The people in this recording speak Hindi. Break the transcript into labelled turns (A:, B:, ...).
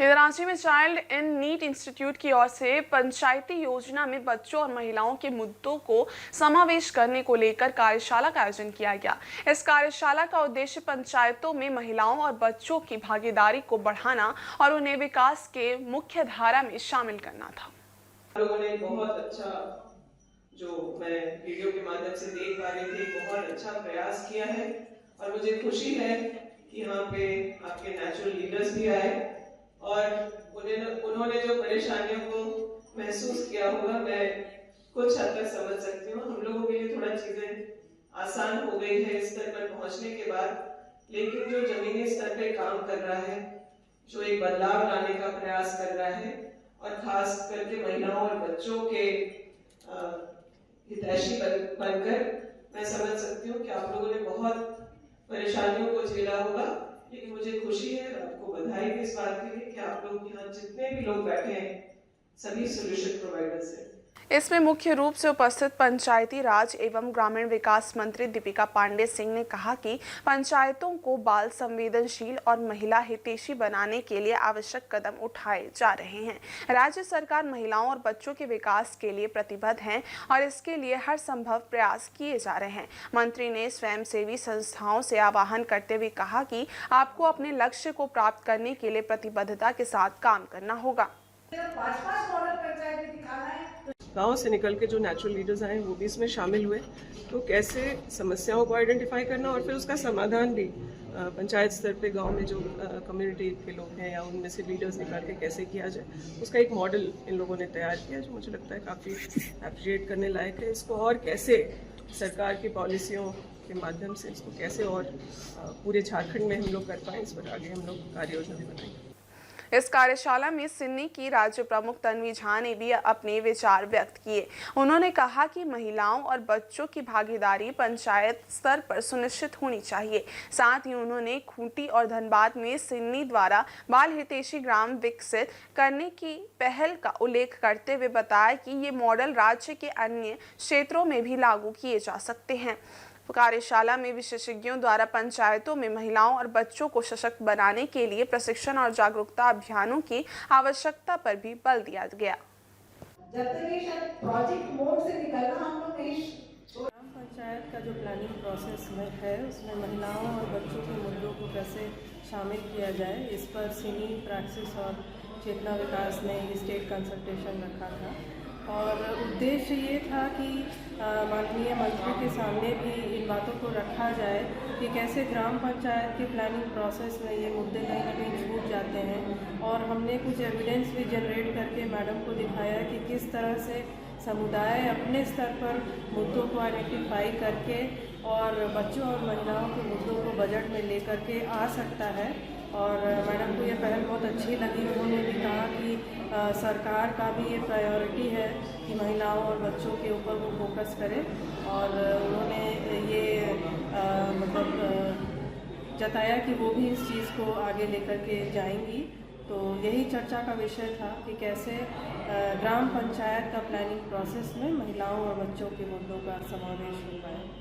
A: इधर रांची में चाइल्ड इन नीड इंस्टीट्यूट की ओर से पंचायती योजना में बच्चों और महिलाओं के मुद्दों को समावेश करने को लेकर कार्यशाला का आयोजन किया गया। इस कार्यशाला का उद्देश्य पंचायतों में महिलाओं और बच्चों की भागीदारी को बढ़ाना और उन्हें विकास के मुख्य धारा में शामिल करना था।
B: लोगों ने बहुत अच्छा, जो मैं वीडियो के माध्यम से देख पा रही थी, बहुत अच्छा प्रयास किया है और मुझे खुशी है कि यहाँ पे आपके नेचुरल लीडर्स भी आए और उन्होंने जो परेशानियों को महसूस किया होगा मैं कुछ हद तक समझ सकती हूँ। हम लोगों के लिए थोड़ा चीजें आसान हो गई है इस स्तर पर पहुंचने के बाद, लेकिन जो जमीनी स्तर पे काम कर रहा है, जो एक बदलाव लाने का प्रयास कर रहा है और खास करके महिलाओं और बच्चों के हितैषी बनकर मैं समझ सकती हूँ कि आप लोगों ने बहुत परेशानियों को झेला होगा, लेकिन मुझे खुशी है और आपको बधाई भी इस बात के लिए कि आप लोग यहाँ जितने भी लोग बैठे हैं सभी सोल्यूशन प्रोवाइडर्स हैं।
A: इसमें मुख्य रूप से उपस्थित पंचायती राज एवं ग्रामीण विकास मंत्री दीपिका पांडे सिंह ने कहा कि पंचायतों को बाल संवेदनशील और महिला हितैषी बनाने के लिए आवश्यक कदम उठाए जा रहे हैं। राज्य सरकार महिलाओं और बच्चों के विकास के लिए प्रतिबद्ध है और इसके लिए हर संभव प्रयास किए जा रहे हैं। मंत्री ने स्वयंसेवी संस्थाओं से आह्वान करते हुए कहा कि आपको अपने लक्ष्य को प्राप्त करने के लिए प्रतिबद्धता के साथ काम करना होगा।
B: गांव से निकल के जो नेचुरल लीडर्स आए वो भी इसमें शामिल हुए, तो कैसे समस्याओं को आइडेंटिफाई करना और फिर उसका समाधान भी पंचायत स्तर पे गांव में जो कम्युनिटी के लोग हैं या उनमें से लीडर्स निकाल के कैसे किया जाए, उसका एक मॉडल इन लोगों ने तैयार किया जो मुझे लगता है काफ़ी अप्रिशिएट करने लायक है। इसको और कैसे सरकार की पॉलिसियों के माध्यम से इसको कैसे और पूरे झारखंड में हम लोग कर पाएँ, इस पर आगे हम लोग कार्य योजना भी बनाएंगे।
A: इस कार्यशाला में सिन्नी की राज्य प्रमुख तन्वी झा ने भी अपने विचार व्यक्त किए। उन्होंने कहा कि महिलाओं और बच्चों की भागीदारी पंचायत स्तर पर सुनिश्चित होनी चाहिए। साथ ही उन्होंने खूंटी और धनबाद में सिन्नी द्वारा बाल हितैषी ग्राम विकसित करने की पहल का उल्लेख करते हुए बताया कि ये मॉडल राज्य के अन्य क्षेत्रों में भी लागू किए जा सकते हैं। कार्यशाला में विशेषज्ञों द्वारा पंचायतों में महिलाओं और बच्चों को सशक्त बनाने के लिए प्रशिक्षण और जागरूकता अभियानों की आवश्यकता पर भी बल दिया गया।
C: जब तक ये प्रोजेक्ट मोड से निकलना हम लोग नहीं।
D: ग्राम पंचायत का जो प्लानिंग प्रोसेस में है उसमें महिलाओं और बच्चों के मुद्दों को कैसे शामिल किया जाए, इस पर सिनी प्रैक्टिस और चेतना विकास ने स्टेट कंसल्टेशन रखा था और उद्देश्य ये था कि माननीय मंत्री के सामने भी इन बातों को रखा जाए कि कैसे ग्राम पंचायत के प्लानिंग प्रोसेस में ये मुद्दे कहीं ना कहीं छूट जाते हैं। और हमने कुछ एविडेंस भी जनरेट करके मैडम को दिखाया कि किस तरह से समुदाय अपने स्तर पर मुद्दों को आइडेंटिफाई करके और बच्चों और महिलाओं के मुद्दों को बजट में लेकर के आ सकता है। और मैडम को ये पहल बहुत अच्छी लगी। उन्होंने भी कहा कि सरकार का भी ये प्रायोरिटी है कि महिलाओं और बच्चों के ऊपर वो फोकस करे और उन्होंने ये जताया कि वो भी इस चीज़ को आगे लेकर के जाएंगी। तो यही चर्चा का विषय था कि कैसे ग्राम पंचायत का प्लानिंग प्रोसेस में महिलाओं और बच्चों के मुद्दों का समावेश हो पाए।